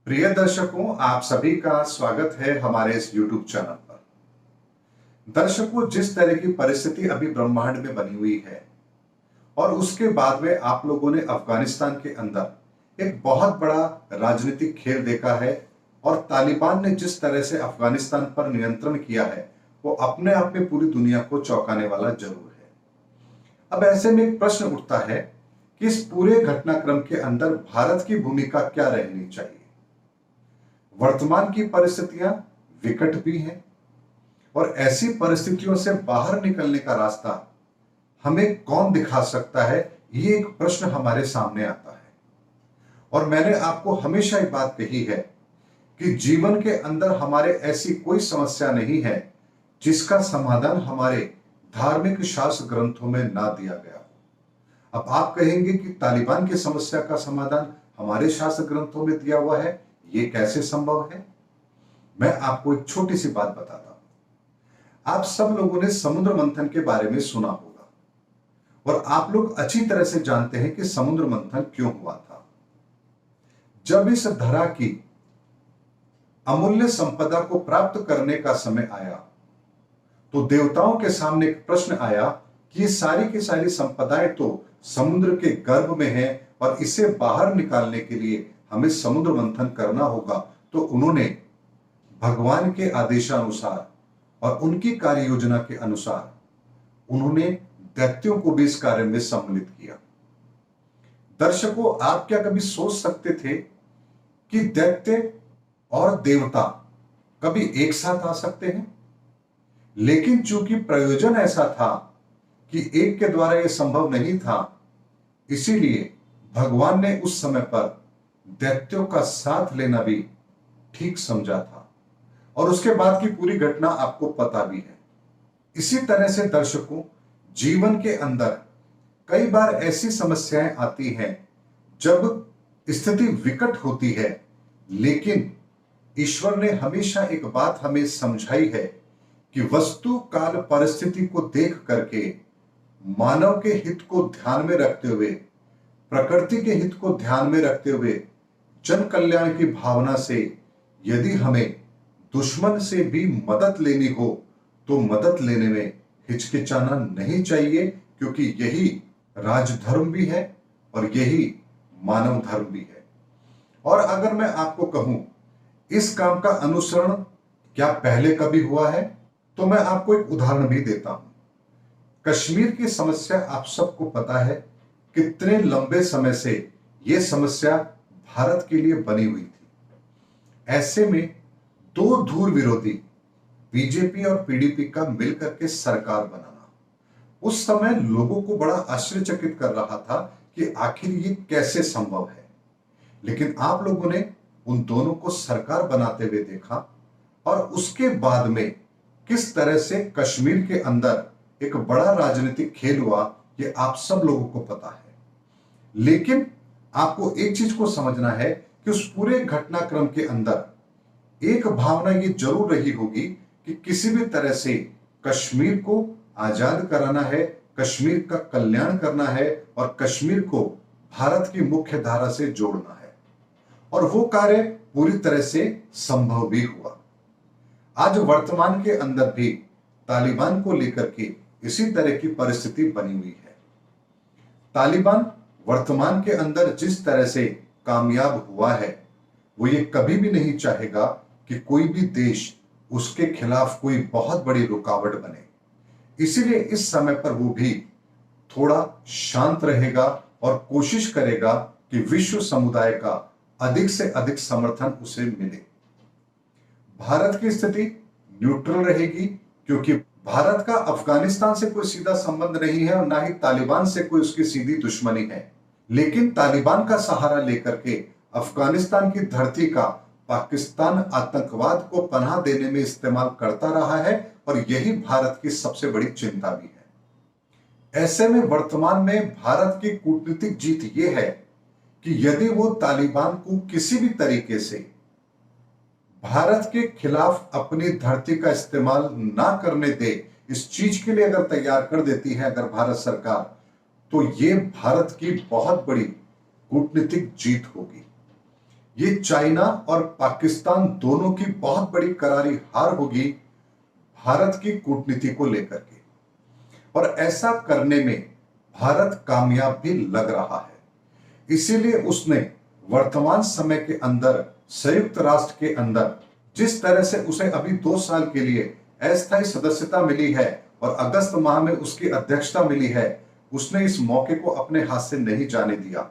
प्रिय दर्शकों, आप सभी का स्वागत है हमारे इस YouTube चैनल पर। दर्शकों, जिस तरह की परिस्थिति अभी ब्रह्मांड में बनी हुई है और उसके बाद में आप लोगों ने अफगानिस्तान के अंदर एक बहुत बड़ा राजनीतिक खेल देखा है और तालिबान ने जिस तरह से अफगानिस्तान पर नियंत्रण किया है वो अपने आप में पूरी दुनिया को चौंकाने वाला जरूर है। अब ऐसे में एक प्रश्न उठता है कि इस पूरे घटनाक्रम के अंदर भारत की भूमिका क्या रहनी चाहिए। वर्तमान की परिस्थितियां विकट भी हैं और ऐसी परिस्थितियों से बाहर निकलने का रास्ता हमें कौन दिखा सकता है, ये एक प्रश्न हमारे सामने आता है। और मैंने आपको हमेशा ये बात कही है कि जीवन के अंदर हमारे ऐसी कोई समस्या नहीं है जिसका समाधान हमारे धार्मिक शास्त्र ग्रंथों में ना दिया गया हो। अब आप कहेंगे कि तालिबान की समस्या का समाधान हमारे शास्त्र ग्रंथों में दिया हुआ है, ये कैसे संभव है? मैं आपको एक छोटी सी बात बताता हूं। आप सब लोगों ने समुद्र मंथन के बारे में सुना होगा और आप लोग अच्छी तरह से जानते हैं कि समुद्र मंथन क्यों हुआ था। जब इस धरा की अमूल्य संपदा को प्राप्त करने का समय आया तो देवताओं के सामने एक प्रश्न आया कि ये सारी की सारी संपदाएं तो समुद्र के गर्भ में है और इसे बाहर निकालने के लिए हमें समुद्र मंथन करना होगा। तो उन्होंने भगवान के आदेशानुसार और उनकी कार्य योजना के अनुसार उन्होंने दैत्यों को भी इस कार्य में सम्मिलित किया। दर्शकों, आप क्या कभी सोच सकते थे कि दैत्य और देवता कभी एक साथ आ सकते हैं? लेकिन चूंकि प्रयोजन ऐसा था कि एक के द्वारा यह संभव नहीं था, इसीलिए भगवान ने उस समय पर दैत्यों का साथ लेना भी ठीक समझा था और उसके बाद की पूरी घटना आपको पता भी है। इसी तरह से दर्शकों, जीवन के अंदर कई बार ऐसी समस्याएं आती हैं जब स्थिति विकट होती है, लेकिन ईश्वर ने हमेशा एक बात हमें समझाई है कि वस्तु काल परिस्थिति को देख करके मानव के हित को ध्यान में रखते हुए, प्रकृति के हित को ध्यान में रखते हुए, जन कल्याण की भावना से यदि हमें दुश्मन से भी मदद लेनी हो तो मदद लेने में हिचकिचाना नहीं चाहिए, क्योंकि यही राजधर्म भी है और यही मानव धर्म भी है। और अगर मैं आपको कहूं इस काम का अनुसरण क्या पहले कभी हुआ है, तो मैं आपको एक उदाहरण भी देता हूं। कश्मीर की समस्या आप सबको पता है कितने लंबे समय से यह समस्या भारत के लिए बनी हुई थी। ऐसे में दो धुर विरोधी बीजेपी और पीडीपी का मिलकर के सरकार बनाना उस समय लोगों को बड़ा आश्चर्यचकित कर रहा था कि आखिर ये कैसे संभव है। लेकिन आप लोगों ने उन दोनों को सरकार बनाते हुए देखा और उसके बाद में किस तरह से कश्मीर के अंदर एक बड़ा राजनीतिक खेल हुआ, ये आप सब लोगों को पता है। लेकिन आपको एक चीज को समझना है कि उस पूरे घटनाक्रम के अंदर एक भावना ये जरूर रही होगी कि किसी भी तरह से कश्मीर को आजाद कराना है, कश्मीर का कल्याण करना है और कश्मीर को भारत की मुख्य धारा से जोड़ना है। और वो कार्य पूरी तरह से संभव भी हुआ। आज वर्तमान के अंदर भी तालिबान को लेकर के इसी तरह की परिस्थिति बनी हुई है। तालिबान वर्तमान के अंदर जिस तरह से कामयाब हुआ है, वो ये कभी भी नहीं चाहेगा कि कोई भी देश उसके खिलाफ कोई बहुत बड़ी रुकावट बने। इसीलिए इस समय पर वो भी थोड़ा शांत रहेगा और कोशिश करेगा कि विश्व समुदाय का अधिक से अधिक समर्थन उसे मिले। भारत की स्थिति न्यूट्रल रहेगी, क्योंकि भारत का अफगानिस्तान से कोई सीधा संबंध नहीं है और ना ही तालिबान से कोई उसकी सीधी दुश्मनी है। लेकिन तालिबान का सहारा लेकर के अफगानिस्तान की धरती का पाकिस्तान आतंकवाद को पनाह देने में इस्तेमाल करता रहा है और यही भारत की सबसे बड़ी चिंता भी है। ऐसे में वर्तमान में भारत की कूटनीतिक जीत यह है कि यदि वो तालिबान को किसी भी तरीके से भारत के खिलाफ अपनी धरती का इस्तेमाल ना करने दे, इस चीज के लिए अगर तैयार कर देती है अगर भारत सरकार, तो ये भारत की बहुत बड़ी कूटनीतिक जीत होगी। ये चाइना और पाकिस्तान दोनों की बहुत बड़ी करारी हार होगी भारत की कूटनीति को लेकर के, और ऐसा करने में भारत कामयाब भी लग रहा है। इसीलिए उसने वर्तमान समय के अंदर संयुक्त राष्ट्र के अंदर जिस तरह से उसे अभी 2 साल के लिए अस्थायी सदस्यता मिली है और अगस्त माह में उसकी अध्यक्षता मिली है, उसने इस मौके को अपने हाथ से नहीं जाने दिया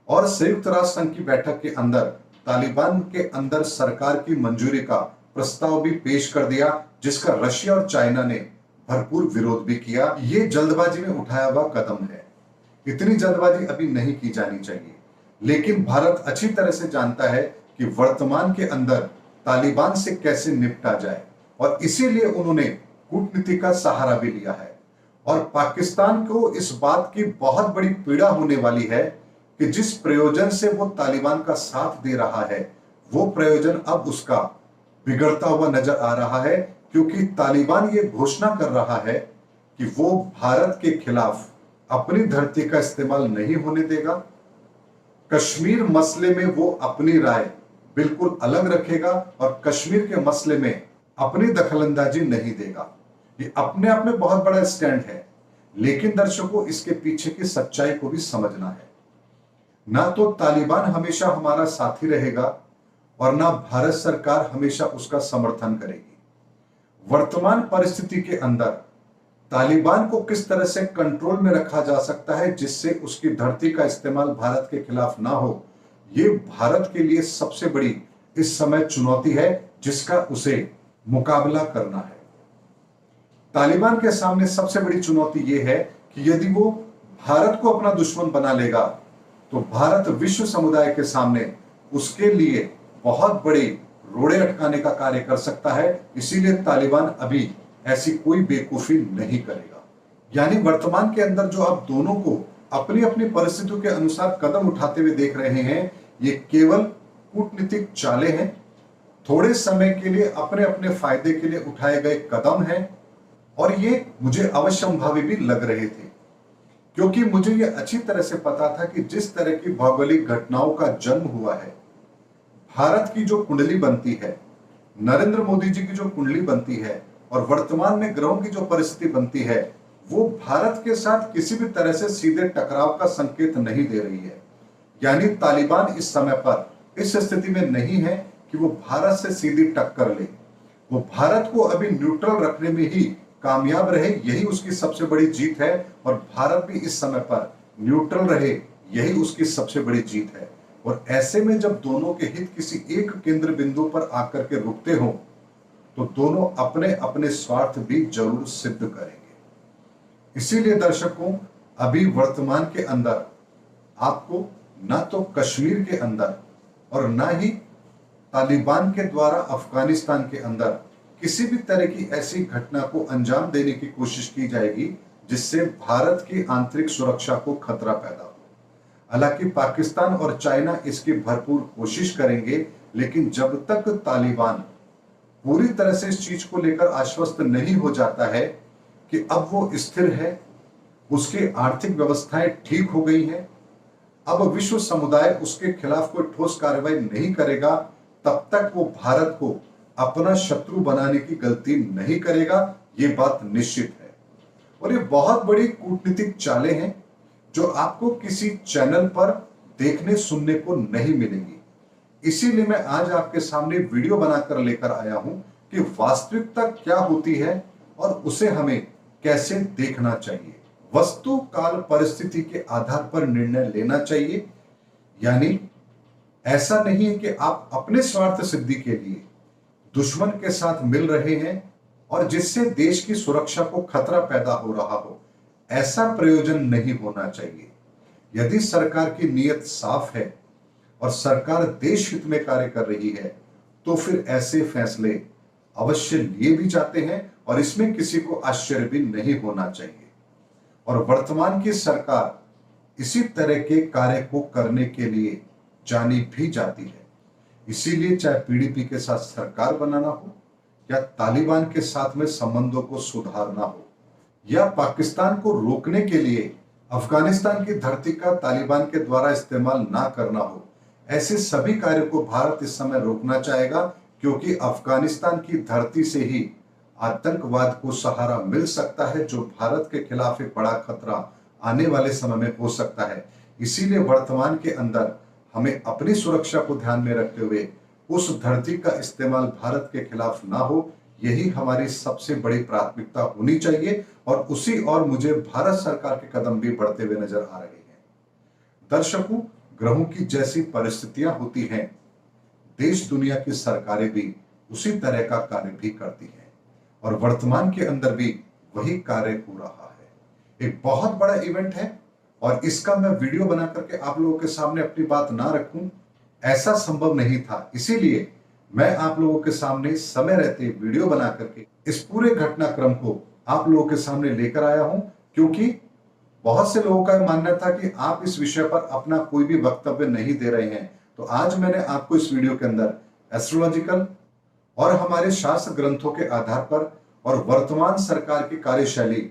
और संयुक्त राष्ट्र संघ की बैठक के अंदर तालिबान के अंदर सरकार की मंजूरी का प्रस्ताव भी पेश कर दिया, जिसका रशिया और चाइना ने भरपूर विरोध भी किया। ये जल्दबाजी में उठाया हुआ कदम है, इतनी जल्दबाजी अभी नहीं की जानी चाहिए, लेकिन भारत अच्छी तरह से जानता है कि वर्तमान के अंदर तालिबान से कैसे निपटा जाए, और इसीलिए उन्होंने कूटनीति का सहारा भी लिया है। और पाकिस्तान को इस बात की बहुत बड़ी पीड़ा होने वाली है कि जिस प्रयोजन से वो तालिबान का साथ दे रहा है, वो प्रयोजन अब उसका बिगड़ता हुआ नजर आ रहा है, क्योंकि तालिबान ये घोषणा कर रहा है कि वो भारत के खिलाफ अपनी धरती का इस्तेमाल नहीं होने देगा। कश्मीर मसले में वो अपनी राय बिल्कुल अलग रखेगा और कश्मीर के मसले में अपनी दखलंदाजी नहीं देगा। ये अपने आप में बहुत बड़ा स्टैंड है, लेकिन दर्शकों, इसके पीछे की सच्चाई को भी समझना है। ना तो तालिबान हमेशा हमारा साथी रहेगा और ना भारत सरकार हमेशा उसका समर्थन करेगी। वर्तमान परिस्थिति के अंदर तालिबान को किस तरह से कंट्रोल में रखा जा सकता है जिससे उसकी धरती का इस्तेमाल भारत के खिलाफ ना हो, ये भारत के लिए सबसे बड़ी इस समय चुनौती है जिसका उसे मुकाबला करना है। तालिबान के सामने सबसे बड़ी चुनौती यह है कि यदि वो भारत को अपना दुश्मन बना लेगा तो भारत विश्व समुदाय के सामने उसके लिए बहुत बड़ी रोड़े अटकाने का कार्य कर सकता है। इसीलिए तालिबान अभी ऐसी कोई बेवकूफी नहीं करेगा। यानी वर्तमान के अंदर जो आप दोनों को अपनी अपनी परिस्थितियों के अनुसार कदम उठाते हुए देख रहे हैं, ये केवल कूटनीतिक चालें हैं, थोड़े समय के लिए अपने अपने फायदे के लिए उठाए गए कदम हैं, और ये मुझे अवश्यंभावी भी लग रहे थे, क्योंकि मुझे ये अच्छी तरह से पता था कि जिस तरह की भौगोलिक घटनाओं का जन्म हुआ है, भारत की जो कुंडली बनती है, नरेंद्र मोदी जी की जो कुंडली बनती है और वर्तमान में ग्रहों की जो परिस्थिति बनती है, वो भारत के साथ किसी भी तरह से सीधे टकराव का संकेत नहीं दे रही है। यानी तालिबान इस समय पर इस स्थिति में नहीं है कि वो भारत से सीधी टक्कर ले, वो भारत को अभी न्यूट्रल रखने में ही कामयाब रहे, यही उसकी सबसे बड़ी जीत है, और भारत भी इस समय पर न्यूट्रल रहे, यही उसकी सबसे बड़ी जीत है। और ऐसे में जब दोनों के हित किसी एक केंद्र बिंदु पर आकर के रुकते हो, तो दोनों अपने अपने स्वार्थ भी जरूर सिद्ध करेंगे। इसीलिए दर्शकों, अभी वर्तमान के अंदर आपको ना तो कश्मीर के अंदर और ना ही तालिबान के द्वारा अफगानिस्तान के अंदर किसी भी तरह की ऐसी घटना को अंजाम देने की कोशिश की जाएगी जिससे भारत की आंतरिक सुरक्षा को खतरा पैदा हो। हालांकि पाकिस्तान और चाइना इसकी भरपूर कोशिश करेंगे, लेकिन जब तक तालिबान पूरी तरह से इस चीज को लेकर आश्वस्त नहीं हो जाता है कि अब वो स्थिर है, उसकी आर्थिक व्यवस्थाएं ठीक हो गई हैं, अब विश्व समुदाय उसके खिलाफ कोई ठोस कार्रवाई नहीं करेगा, तब तक वो भारत को अपना शत्रु बनाने की गलती नहीं करेगा, ये बात निश्चित है। और ये बहुत बड़ी कूटनीतिक चालें हैं जो आपको किसी चैनल पर देखने सुनने को नहीं मिलेंगी। इसीलिए मैं आज आपके सामने वीडियो बनाकर लेकर आया हूं कि वास्तविकता क्या होती है और उसे हमें कैसे देखना चाहिए। वस्तु काल परिस्थिति के आधार पर निर्णय लेना चाहिए। यानी ऐसा नहीं है कि आप अपने स्वार्थ सिद्धि के लिए दुश्मन के साथ मिल रहे हैं और जिससे देश की सुरक्षा को खतरा पैदा हो रहा हो, ऐसा प्रयोजन नहीं होना चाहिए। यदि सरकार की नीयत साफ है और सरकार देश हित में कार्य कर रही है, तो फिर ऐसे फैसले अवश्य लिए भी जाते हैं और इसमें किसी को आश्चर्य भी नहीं होना चाहिए। और वर्तमान की सरकार इसी तरह के कार्य को करने के लिए जानी भी जाती है। इसीलिए चाहे पीडीपी के साथ सरकार बनाना हो या तालिबान के साथ में संबंधों को सुधारना हो या पाकिस्तान को रोकने के लिए अफगानिस्तान की धरती का तालिबान के द्वारा इस्तेमाल ना करना हो, ऐसे सभी कार्यों को भारत इस समय रोकना चाहेगा, क्योंकि अफगानिस्तान की धरती से ही आतंकवाद को सहारा मिल सकता है, जो भारत के खिलाफ एक बड़ा खतरा आने वाले समय में हो सकता है। इसीलिए वर्तमान के अंदर हमें अपनी सुरक्षा को ध्यान में रखते हुए उस धरती का इस्तेमाल भारत के खिलाफ ना हो, यही हमारी सबसे बड़ी प्राथमिकता होनी चाहिए। और उसी और मुझे भारत सरकार के कदम भी बढ़ते हुए नजर आ रहे हैं। दर्शकों, ग्रहों की जैसी परिस्थितियां होती हैं, देश दुनिया की सरकारें भी उसी तरह का कार्य भी करती हैं, और वर्तमान के अंदर भी वही कार्य हो रहा है। एक बहुत बड़ा इवेंट है, और इसका मैं वीडियो बना करके आप लोगों के सामने अपनी बात ना रखूं, ऐसा संभव नहीं था। इसीलिए मैं आप लोगों के सामने समय रहते वीडियो बना करके इस पूरे घटनाक्रम को आप लोगों के सामने लेकर आया हूं, क्योंकि बहुत से लोगों का मानना था कि आप इस विषय पर अपना कोई भी वक्तव्य नहीं दे रहे हैं। तो आज मैंने आपको इस वीडियो के अंदर एस्ट्रोलॉजिकल और हमारे शास्त्र ग्रंथों के आधार पर और वर्तमान सरकार की कार्यशैली,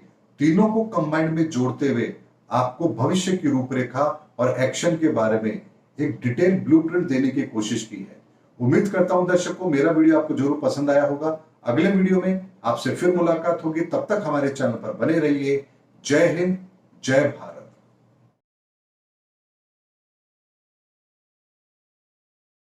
तीनों को कंबाइंड में जोड़ते हुए आपको भविष्य की रूपरेखा और एक्शन के बारे में एक डिटेल ब्लूप्रिंट देने की कोशिश की है। उम्मीद करता हूं दर्शकों, मेरा वीडियो आपको जरूर पसंद आया होगा। अगले वीडियो में आपसे फिर मुलाकात होगी, तब तक हमारे चैनल पर बने रहिए। जय हिंद, जय भारत।